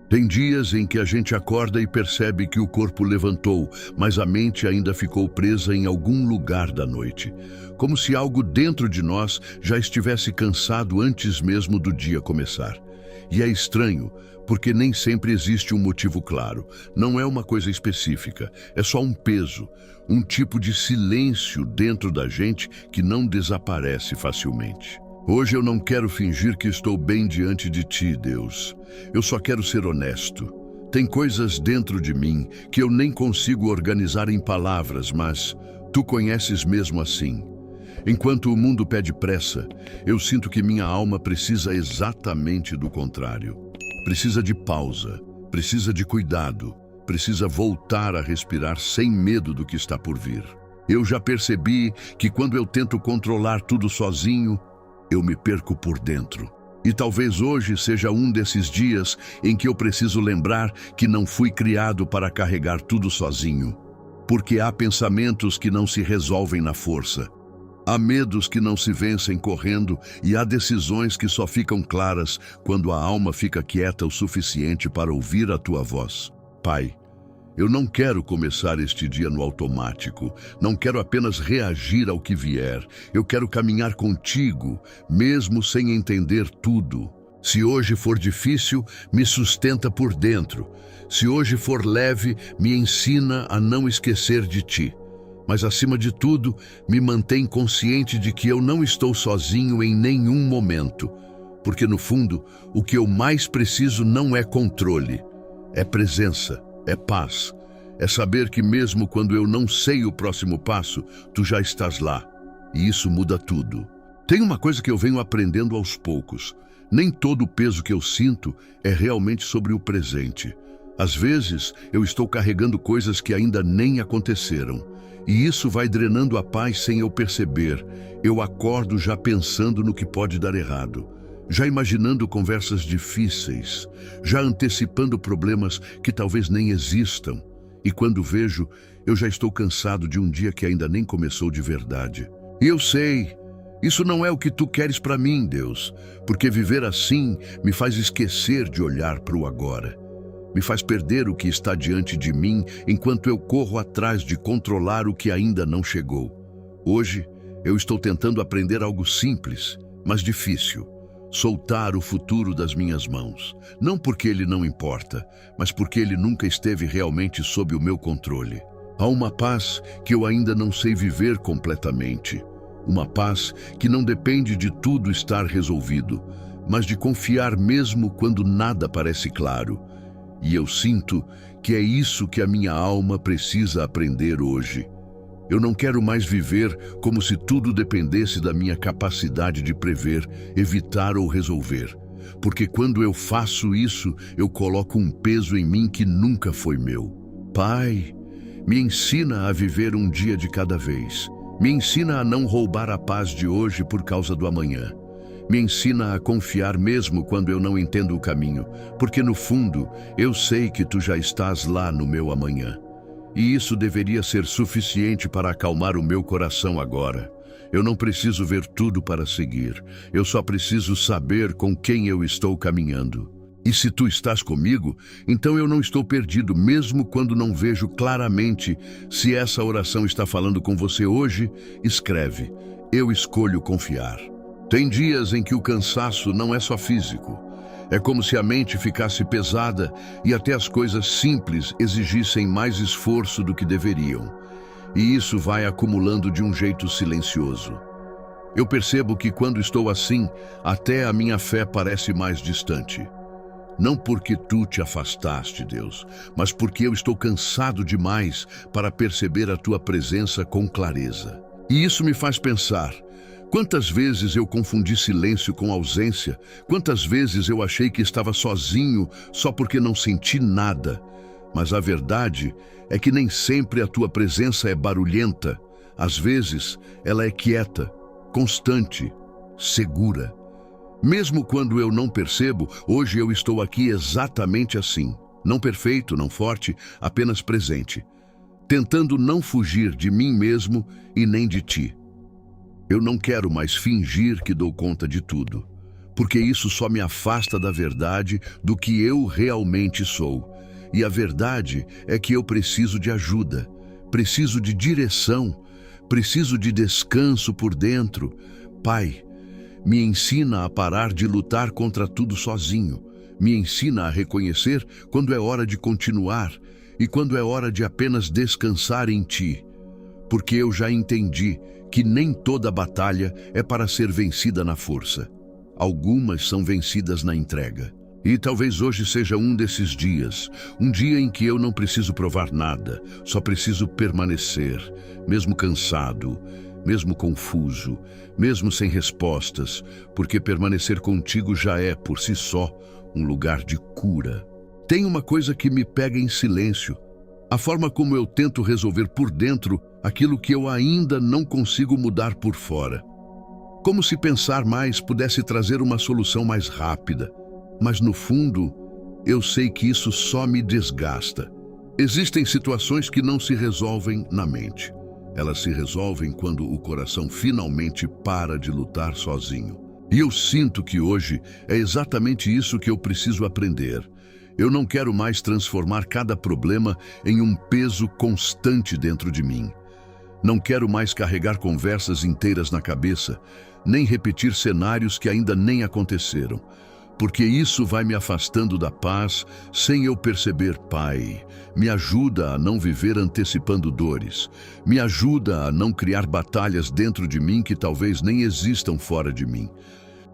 Tem dias em que a gente acorda e percebe que o corpo levantou, mas a mente ainda ficou presa em algum lugar da noite. Como se algo dentro de nós já estivesse cansado antes mesmo do dia começar. E é estranho, porque nem sempre existe um motivo claro. Não é uma coisa específica, é só um peso, um tipo de silêncio dentro da gente que não desaparece facilmente. Hoje eu não quero fingir que estou bem diante de ti, Deus. Eu só quero ser honesto. Tem coisas dentro de mim que eu nem consigo organizar em palavras, mas tu conheces mesmo assim. Enquanto o mundo pede pressa, eu sinto que minha alma precisa exatamente do contrário. Precisa de pausa, precisa de cuidado, precisa voltar a respirar sem medo do que está por vir. Eu já percebi que quando eu tento controlar tudo sozinho, eu me perco por dentro. E talvez hoje seja um desses dias em que eu preciso lembrar que não fui criado para carregar tudo sozinho. Porque há pensamentos que não se resolvem na força. Há medos que não se vencem correndo e há decisões que só ficam claras quando a alma fica quieta o suficiente para ouvir a tua voz. Pai, eu não quero começar este dia no automático, não quero apenas reagir ao que vier. Eu quero caminhar contigo, mesmo sem entender tudo. Se hoje for difícil, me sustenta por dentro. Se hoje for leve, me ensina a não esquecer de ti. Mas acima de tudo, me mantém consciente de que eu não estou sozinho em nenhum momento. Porque no fundo, o que eu mais preciso não é controle, é presença. É paz, é saber que mesmo quando eu não sei o próximo passo, tu já estás lá. E isso muda tudo. Tem uma coisa que eu venho aprendendo aos poucos. Nem todo o peso que eu sinto é realmente sobre o presente. Às vezes, eu estou carregando coisas que ainda nem aconteceram. E isso vai drenando a paz sem eu perceber. Eu acordo já pensando no que pode dar errado. Já imaginando conversas difíceis, já antecipando problemas que talvez nem existam. E quando vejo, eu já estou cansado de um dia que ainda nem começou de verdade. E eu sei, isso não é o que tu queres para mim, Deus, porque viver assim me faz esquecer de olhar para o agora. Me faz perder o que está diante de mim enquanto eu corro atrás de controlar o que ainda não chegou. Hoje, eu estou tentando aprender algo simples, mas difícil. Soltar o futuro das minhas mãos, não porque ele não importa, mas porque ele nunca esteve realmente sob o meu controle. Há uma paz que eu ainda não sei viver completamente. Uma paz que não depende de tudo estar resolvido, mas de confiar mesmo quando nada parece claro. E eu sinto que é isso que a minha alma precisa aprender hoje. Eu não quero mais viver como se tudo dependesse da minha capacidade de prever, evitar ou resolver. Porque quando eu faço isso, eu coloco um peso em mim que nunca foi meu. Pai, me ensina a viver um dia de cada vez. Me ensina a não roubar a paz de hoje por causa do amanhã. Me ensina a confiar mesmo quando eu não entendo o caminho, porque no fundo, eu sei que tu já estás lá no meu amanhã. E isso deveria ser suficiente para acalmar o meu coração agora. Eu não preciso ver tudo para seguir. Eu só preciso saber com quem eu estou caminhando. E se tu estás comigo, então eu não estou perdido, mesmo quando não vejo claramente. Se essa oração está falando com você hoje, escreve: eu escolho confiar. Tem dias em que o cansaço não é só físico. É como se a mente ficasse pesada e até as coisas simples exigissem mais esforço do que deveriam. E isso vai acumulando de um jeito silencioso. Eu percebo que quando estou assim, até a minha fé parece mais distante. Não porque tu te afastaste, Deus, mas porque eu estou cansado demais para perceber a tua presença com clareza. E isso me faz pensar: quantas vezes eu confundi silêncio com ausência? Quantas vezes eu achei que estava sozinho só porque não senti nada? Mas a verdade é que nem sempre a tua presença é barulhenta. Às vezes, ela é quieta, constante, segura. Mesmo quando eu não percebo, hoje eu estou aqui exatamente assim. Não perfeito, não forte, apenas presente. Tentando não fugir de mim mesmo e nem de ti. Eu não quero mais fingir que dou conta de tudo, porque isso só me afasta da verdade do que eu realmente sou. E a verdade é que eu preciso de ajuda, preciso de direção, preciso de descanso por dentro. Pai, me ensina a parar de lutar contra tudo sozinho. Me ensina a reconhecer quando é hora de continuar e quando é hora de apenas descansar em Ti. Porque eu já entendi que nem toda batalha é para ser vencida na força. Algumas são vencidas na entrega. E talvez hoje seja um desses dias, um dia em que eu não preciso provar nada, só preciso permanecer, mesmo cansado, mesmo confuso, mesmo sem respostas, porque permanecer contigo já é, por si só, um lugar de cura. Tem uma coisa que me pega em silêncio, a forma como eu tento resolver por dentro aquilo que eu ainda não consigo mudar por fora. Como se pensar mais pudesse trazer uma solução mais rápida. Mas no fundo, eu sei que isso só me desgasta. Existem situações que não se resolvem na mente. Elas se resolvem quando o coração finalmente para de lutar sozinho. E eu sinto que hoje é exatamente isso que eu preciso aprender. Eu não quero mais transformar cada problema em um peso constante dentro de mim. Não quero mais carregar conversas inteiras na cabeça, nem repetir cenários que ainda nem aconteceram. Porque isso vai me afastando da paz sem eu perceber. Pai, me ajuda a não viver antecipando dores. Me ajuda a não criar batalhas dentro de mim que talvez nem existam fora de mim.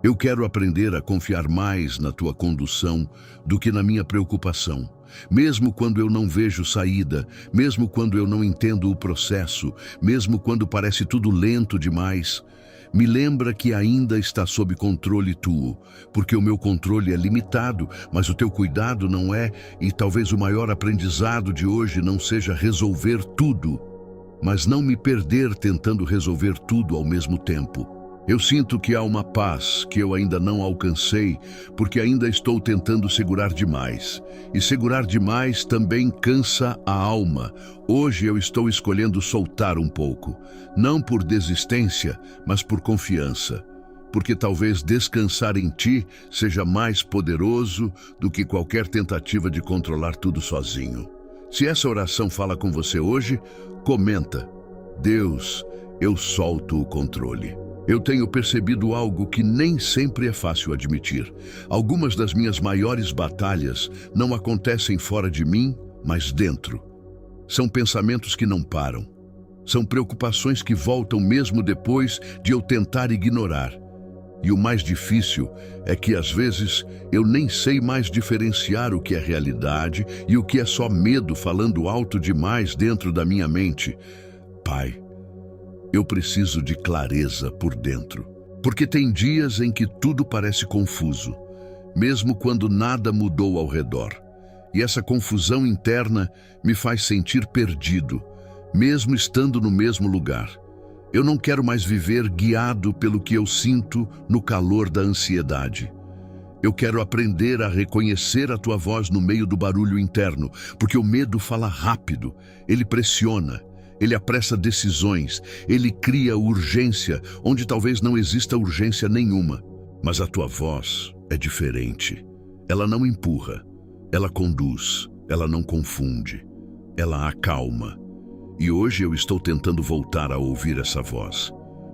Eu quero aprender a confiar mais na Tua condução do que na minha preocupação. Mesmo quando eu não vejo saída, mesmo quando eu não entendo o processo, mesmo quando parece tudo lento demais, me lembra que ainda está sob controle Tu, porque o meu controle é limitado, mas o Teu cuidado não é, e talvez o maior aprendizado de hoje não seja resolver tudo, mas não me perder tentando resolver tudo ao mesmo tempo. Eu sinto que há uma paz que eu ainda não alcancei, porque ainda estou tentando segurar demais. E segurar demais também cansa a alma. Hoje eu estou escolhendo soltar um pouco, não por desistência, mas por confiança. Porque talvez descansar em Ti seja mais poderoso do que qualquer tentativa de controlar tudo sozinho. Se essa oração fala com você hoje, comenta: Deus, eu solto o controle. Eu tenho percebido algo que nem sempre é fácil admitir. Algumas das minhas maiores batalhas não acontecem fora de mim, mas dentro. São pensamentos que não param. São preocupações que voltam mesmo depois de eu tentar ignorar. E o mais difícil é que, às vezes, eu nem sei mais diferenciar o que é realidade e o que é só medo falando alto demais dentro da minha mente. Pai, eu preciso de clareza por dentro, porque tem dias em que tudo parece confuso, mesmo quando nada mudou ao redor. E essa confusão interna me faz sentir perdido, mesmo estando no mesmo lugar. Eu não quero mais viver guiado pelo que eu sinto no calor da ansiedade. Eu quero aprender a reconhecer a Tua voz no meio do barulho interno, porque o medo fala rápido, ele pressiona. Ele apressa decisões, ele cria urgência onde talvez não exista urgência nenhuma. Mas a Tua voz é diferente. Ela não empurra, ela conduz, ela não confunde, ela acalma. E hoje eu estou tentando voltar a ouvir essa voz,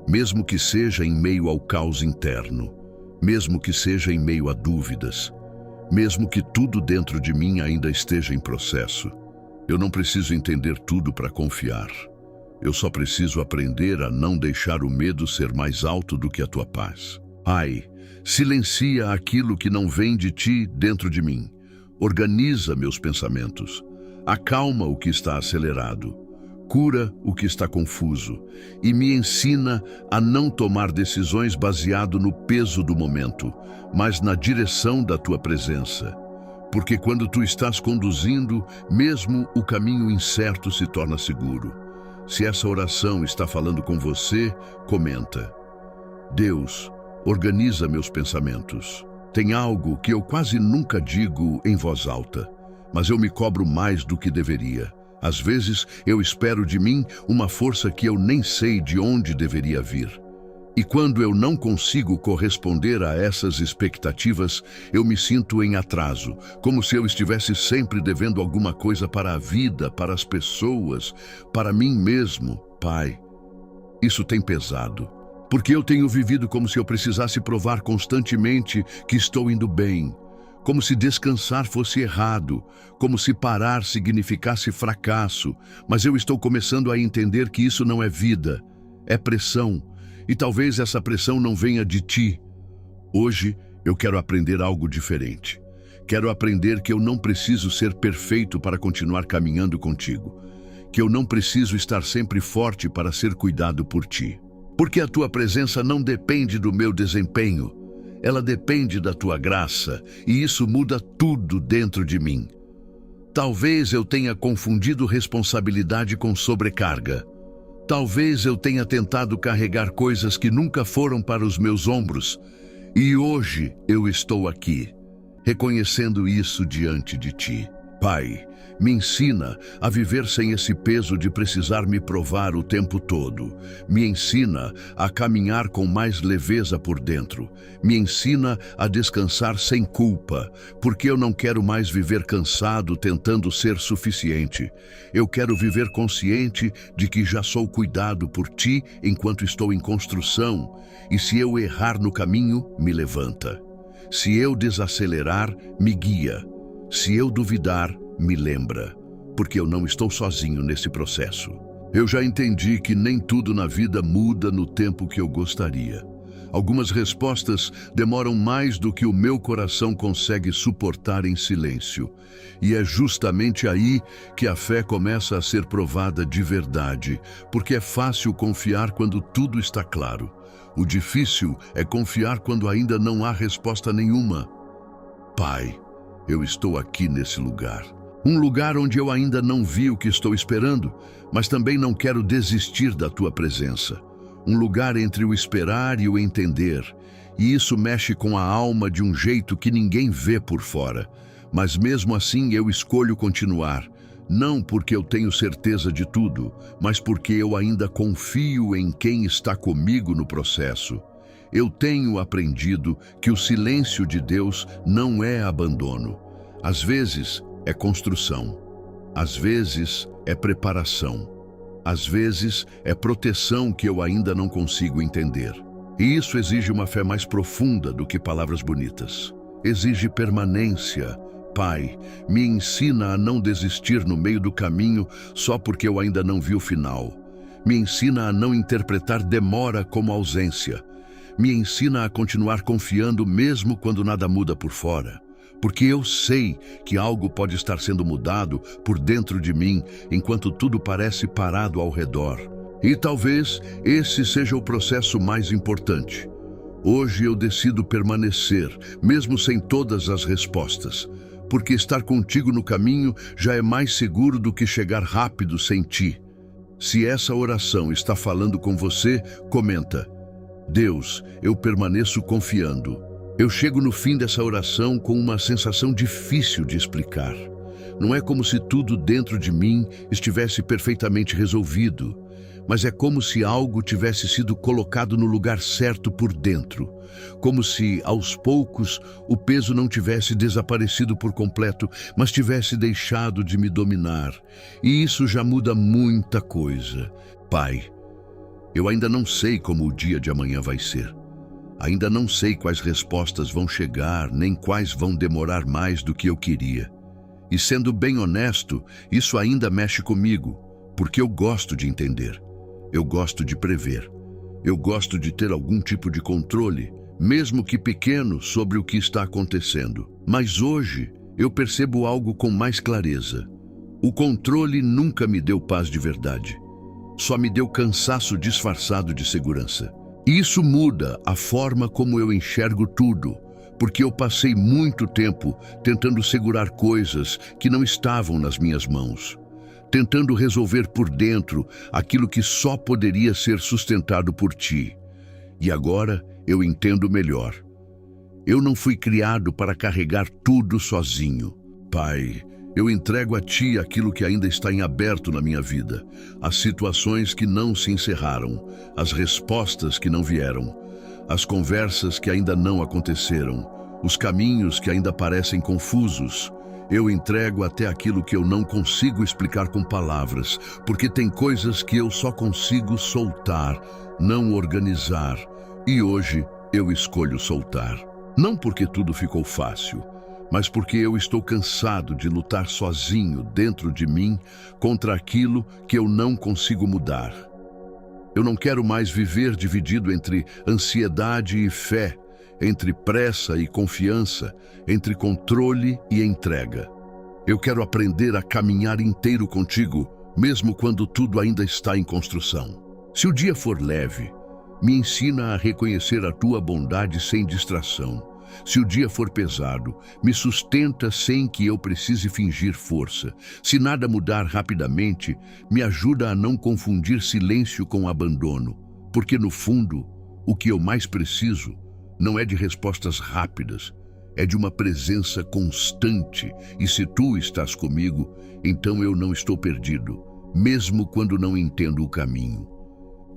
mesmo que seja em meio ao caos interno, mesmo que seja em meio a dúvidas, mesmo que tudo dentro de mim ainda esteja em processo. Eu não preciso entender tudo para confiar. Eu só preciso aprender a não deixar o medo ser mais alto do que a Tua paz. Pai, silencia aquilo que não vem de Ti dentro de mim. Organiza meus pensamentos. Acalma o que está acelerado. Cura o que está confuso. E me ensina a não tomar decisões baseado no peso do momento, mas na direção da Tua presença. Porque quando Tu estás conduzindo, mesmo o caminho incerto se torna seguro. Se essa oração está falando com você, comenta: Deus, organiza meus pensamentos. Tem algo que eu quase nunca digo em voz alta, mas eu me cobro mais do que deveria. Às vezes, eu espero de mim uma força que eu nem sei de onde deveria vir. E quando eu não consigo corresponder a essas expectativas, eu me sinto em atraso, como se eu estivesse sempre devendo alguma coisa para a vida, para as pessoas, para mim mesmo. Pai, isso tem pesado, porque eu tenho vivido como se eu precisasse provar constantemente que estou indo bem, como se descansar fosse errado, como se parar significasse fracasso, mas eu estou começando a entender que isso não é vida, é pressão. E talvez essa pressão não venha de ti. Hoje eu quero aprender algo diferente. Quero aprender que eu não preciso ser perfeito para continuar caminhando contigo. Que eu não preciso estar sempre forte para ser cuidado por ti. Porque a tua presença não depende do meu desempenho. Ela depende da tua graça, e isso muda tudo dentro de mim. Talvez eu tenha confundido responsabilidade com sobrecarga. Talvez eu tenha tentado carregar coisas que nunca foram para os meus ombros, e hoje eu estou aqui, reconhecendo isso diante de ti. Pai, me ensina a viver sem esse peso de precisar me provar o tempo todo. Me ensina a caminhar com mais leveza por dentro. Me ensina a descansar sem culpa, porque eu não quero mais viver cansado tentando ser suficiente. Eu quero viver consciente de que já sou cuidado por ti enquanto estou em construção, e se eu errar no caminho, me levanta. Se eu desacelerar, me guia. Se eu duvidar, me lembra, porque eu não estou sozinho nesse processo. Eu já entendi que nem tudo na vida muda no tempo que eu gostaria. Algumas respostas demoram mais do que o meu coração consegue suportar em silêncio. E é justamente aí que a fé começa a ser provada de verdade, porque é fácil confiar quando tudo está claro. O difícil é confiar quando ainda não há resposta nenhuma. Pai, eu estou aqui nesse lugar. Um lugar onde eu ainda não vi o que estou esperando, mas também não quero desistir da tua presença. Um lugar entre o esperar e o entender, e isso mexe com a alma de um jeito que ninguém vê por fora. Mas mesmo assim eu escolho continuar, não porque eu tenho certeza de tudo, mas porque eu ainda confio em quem está comigo no processo. Eu tenho aprendido que o silêncio de Deus não é abandono. Às vezes é construção, às vezes é preparação, às vezes é proteção que eu ainda não consigo entender. E isso exige uma fé mais profunda do que palavras bonitas. Exige permanência. Pai, me ensina a não desistir no meio do caminho só porque eu ainda não vi o final. Me ensina a não interpretar demora como ausência. Me ensina a continuar confiando mesmo quando nada muda por fora. Porque eu sei que algo pode estar sendo mudado por dentro de mim enquanto tudo parece parado ao redor. E talvez esse seja o processo mais importante. Hoje eu decido permanecer, mesmo sem todas as respostas. Porque estar contigo no caminho já é mais seguro do que chegar rápido sem ti. Se essa oração está falando com você, comenta: Deus, eu permaneço confiando. Eu chego no fim dessa oração com uma sensação difícil de explicar. Não é como se tudo dentro de mim estivesse perfeitamente resolvido, mas é como se algo tivesse sido colocado no lugar certo por dentro. Como se, aos poucos, o peso não tivesse desaparecido por completo, mas tivesse deixado de me dominar. E isso já muda muita coisa. Pai, eu ainda não sei como o dia de amanhã vai ser. Ainda não sei quais respostas vão chegar, nem quais vão demorar mais do que eu queria. E sendo bem honesto, isso ainda mexe comigo, porque eu gosto de entender. Eu gosto de prever. Eu gosto de ter algum tipo de controle, mesmo que pequeno, sobre o que está acontecendo. Mas hoje eu percebo algo com mais clareza. O controle nunca me deu paz de verdade. Só me deu cansaço disfarçado de segurança. Isso muda a forma como eu enxergo tudo, porque eu passei muito tempo tentando segurar coisas que não estavam nas minhas mãos, tentando resolver por dentro aquilo que só poderia ser sustentado por ti. E agora eu entendo melhor. Eu não fui criado para carregar tudo sozinho. Pai, Eu entrego a Ti aquilo que ainda está em aberto na minha vida, as situações que não se encerraram, as respostas que não vieram, as conversas que ainda não aconteceram, os caminhos que ainda parecem confusos. Eu entrego até aquilo que eu não consigo explicar com palavras, porque tem coisas que eu só consigo soltar, não organizar. E hoje eu escolho soltar. Não porque tudo ficou fácil, mas porque eu estou cansado de lutar sozinho dentro de mim contra aquilo que eu não consigo mudar. Eu não quero mais viver dividido entre ansiedade e fé, entre pressa e confiança, entre controle e entrega. Eu quero aprender a caminhar inteiro contigo, mesmo quando tudo ainda está em construção. Se o dia for leve, me ensina a reconhecer a tua bondade sem distração. Se o dia for pesado, me sustenta sem que eu precise fingir força. Se nada mudar rapidamente, me ajuda a não confundir silêncio com abandono, porque no fundo, o que eu mais preciso não é de respostas rápidas, é de uma presença constante. E se tu estás comigo, então eu não estou perdido, mesmo quando não entendo o caminho.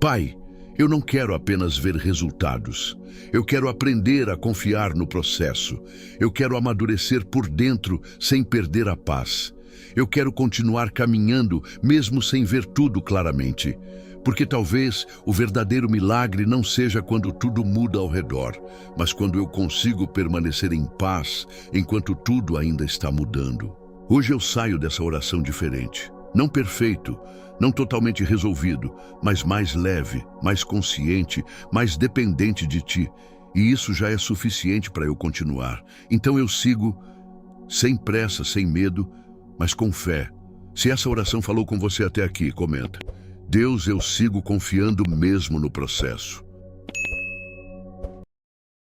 Pai, eu não quero apenas ver resultados. Eu quero aprender a confiar no processo. Eu quero amadurecer por dentro sem perder a paz. Eu quero continuar caminhando mesmo sem ver tudo claramente. Porque talvez o verdadeiro milagre não seja quando tudo muda ao redor, mas quando eu consigo permanecer em paz enquanto tudo ainda está mudando. Hoje eu saio dessa oração diferente. Não perfeito, não totalmente resolvido, mas mais leve, mais consciente, mais dependente de Ti. E isso já é suficiente para eu continuar. Então eu sigo sem pressa, sem medo, mas com fé. Se essa oração falou com você até aqui, comenta. Deus, eu sigo confiando mesmo no processo.